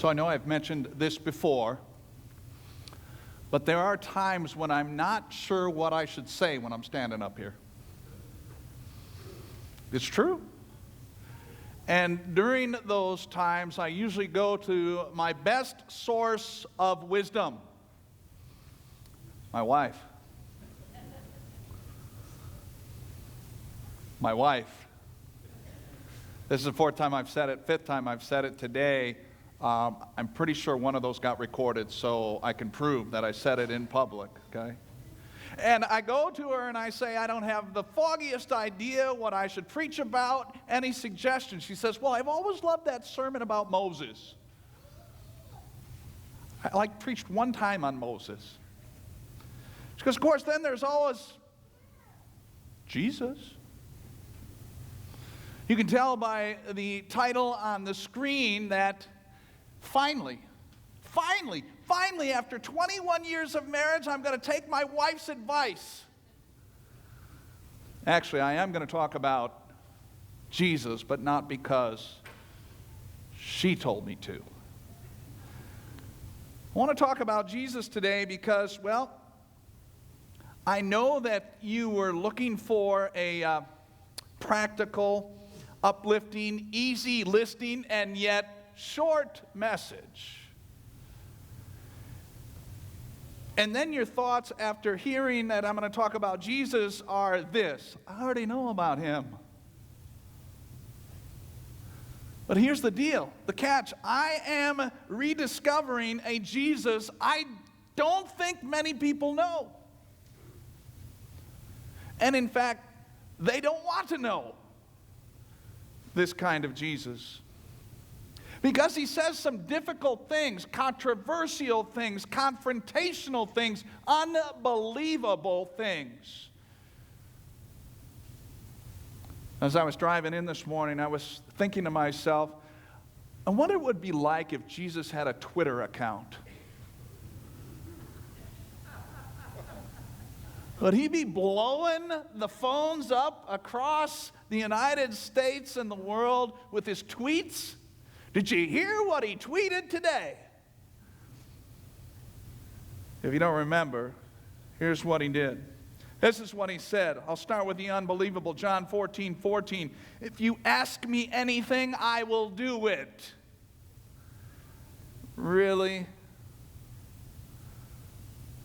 So I know I've mentioned this before, but there are times when I'm not sure what I should say when I'm standing up here. It's true. And during those times, I usually go to my best source of wisdom, my wife. My wife. This is the fourth time I've said it, fifth time I've said it today. I'm pretty sure one of those got recorded, so I can prove that I said it in public, okay? And I go to her and I say, I don't have the foggiest idea what I should preach about. Any suggestions? She says, well, I've always loved that sermon about Moses. I preached one time on Moses. She goes, of course, then there's always Jesus. You can tell by the title on the screen that finally, after 21 years of marriage, I'm going to take my wife's advice. Actually, I am going to talk about Jesus, but not because she told me to. I want to talk about Jesus today because, well, I know that you were looking for a practical, uplifting, easy listening, and yet short message. And then your thoughts after hearing that I'm going to talk about Jesus are this: I already know about him. But here's the deal, the catch. I am rediscovering a Jesus I don't think many people know. And in fact, they don't want to know this kind of Jesus. Because he says some difficult things, controversial things, confrontational things, unbelievable things. As I was driving in this morning, I was thinking to myself, I wonder what it would be like if Jesus had a Twitter account. Would he be blowing the phones up across the United States and the world with his tweets? Did you hear what he tweeted today? If you don't remember, here's what he did. This is what he said. I'll start with the unbelievable. John 14:14. If you ask me anything, I will do it. Really?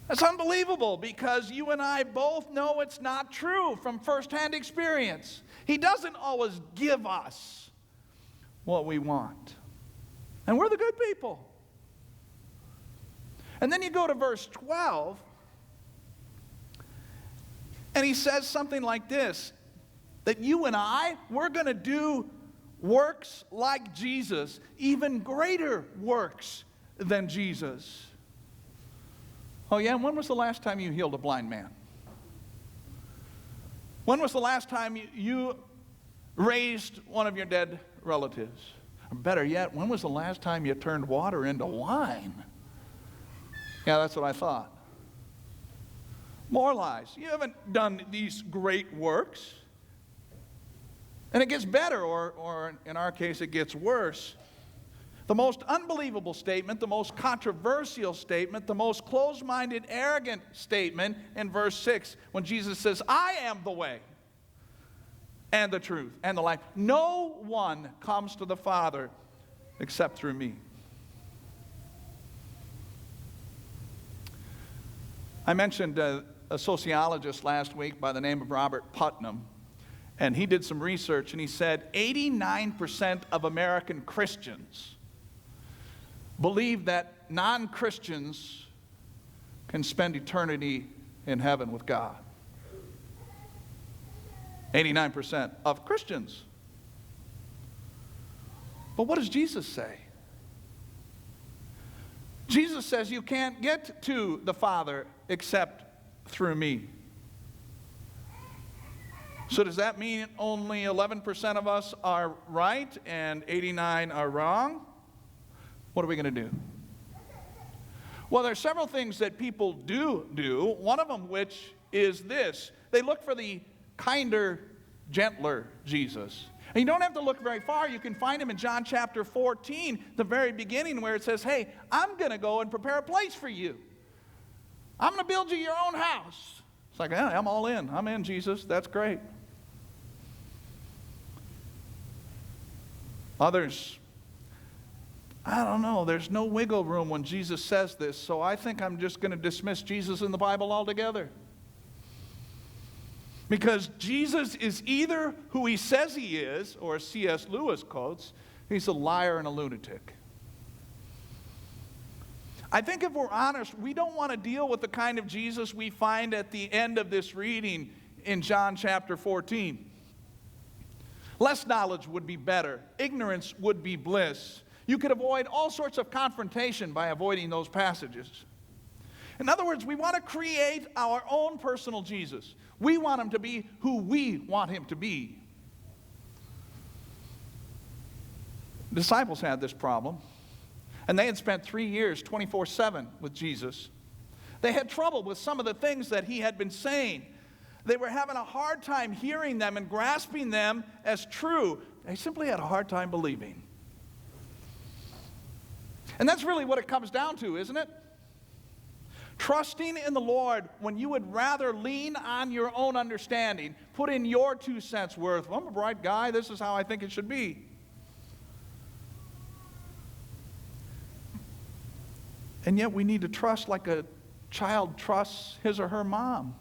That's unbelievable because you and I both know it's not true from firsthand experience. He doesn't always give us what we want. And we're the good people. And then you go to verse 12, and he says something like this, that you and we're going to do works like Jesus, even greater works than Jesus. Oh yeah, when was the last time you healed a blind man? When was the last time you raised one of your dead relatives? Or better yet, when was the last time you turned water into wine? Yeah, that's what I thought. More lies. You haven't done these great works. And it gets better, or in our case, it gets worse. The most unbelievable statement, the most controversial statement, the most closed-minded, arrogant statement in verse 6, when Jesus says, I am the way and the truth and the life. No one comes to the Father except through me. I mentioned a sociologist last week by the name of Robert Putnam, and he did some research, and he said 89% of American Christians believe that non-Christians can spend eternity in heaven with God. 89% of Christians. But what does Jesus say? Jesus says you can't get to the Father except through me. So does that mean only 11% of us are right and 89 are wrong? What are we going to do? Well, there are several things that people do, one of them which is this. They look for the kinder, gentler Jesus. And you don't have to look very far. You can find him in John chapter 14, the very beginning, where it says, hey, I'm going to go and prepare a place for you. I'm going to build you your own house. It's like, yeah, I'm all in. I'm in, Jesus. That's great. Others, I don't know. There's no wiggle room when Jesus says this, so I think I'm just going to dismiss Jesus in the Bible altogether. Because Jesus is either who he says he is, or as C.S. Lewis quotes, he's a liar and a lunatic. I think if we're honest, we don't want to deal with the kind of Jesus we find at the end of this reading in John chapter 14. Less knowledge would be better. Ignorance would be bliss. You could avoid all sorts of confrontation by avoiding those passages. In other words, we want to create our own personal Jesus. We want him to be who we want him to be. The disciples had this problem, and they had spent 3 years, 24/7 with Jesus. They had trouble with some of the things that he had been saying. They were having a hard time hearing them and grasping them as true. They simply had a hard time believing. And that's really what it comes down to, isn't it? Trusting in the Lord when you would rather lean on your own understanding, put in your 2 cents worth. Well, I'm a bright guy, this is how I think it should be. And yet we need to trust like a child trusts his or her mom.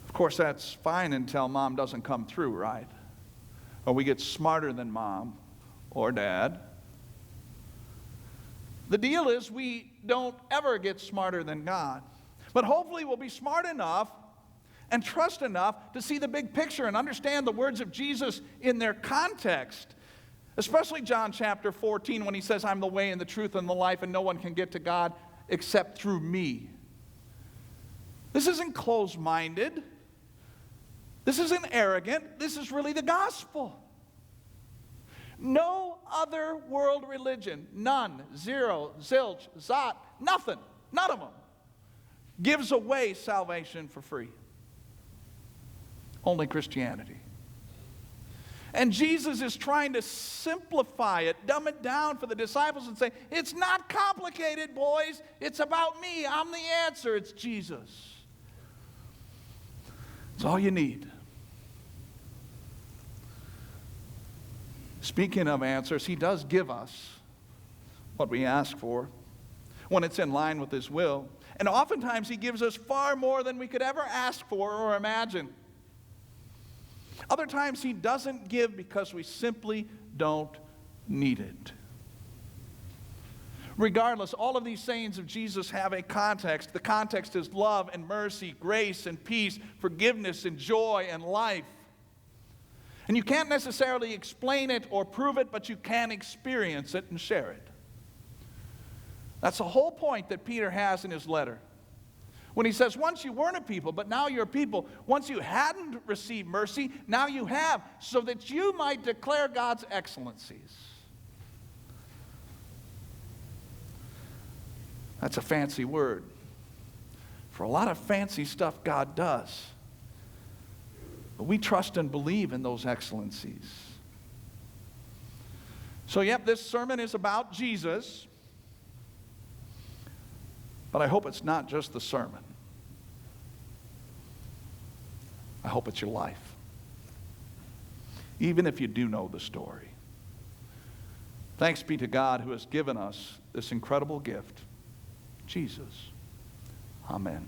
Of course, that's fine until mom doesn't come through, right? Or we get smarter than mom or dad. The deal is we don't ever get smarter than God. But hopefully we'll be smart enough and trust enough to see the big picture and understand the words of Jesus in their context. Especially John chapter 14 when he says, I'm the way and the truth and the life, and no one can get to God except through me. This isn't closed-minded. This isn't arrogant. This is really the gospel. No other world religion, none, zero, zilch, zot, nothing, none of them, gives away salvation for free. Only Christianity. And Jesus is trying to simplify it, dumb it down for the disciples and say, it's not complicated, boys. It's about me. I'm the answer. It's Jesus. It's all you need. Speaking of answers, he does give us what we ask for when it's in line with his will. And oftentimes he gives us far more than we could ever ask for or imagine. Other times he doesn't give because we simply don't need it. Regardless, all of these sayings of Jesus have a context. The context is love and mercy, grace and peace, forgiveness and joy and life. And you can't necessarily explain it or prove it, but you can experience it and share it. That's the whole point that Peter has in his letter. When he says, once you weren't a people, but now you're a people. Once you hadn't received mercy, now you have, so that you might declare God's excellencies. That's a fancy word for a lot of fancy stuff God does. But we trust and believe in those excellencies. So, yep, this sermon is about Jesus. But I hope it's not just the sermon. I hope it's your life. Even if you do know the story. Thanks be to God who has given us this incredible gift, Jesus. Amen.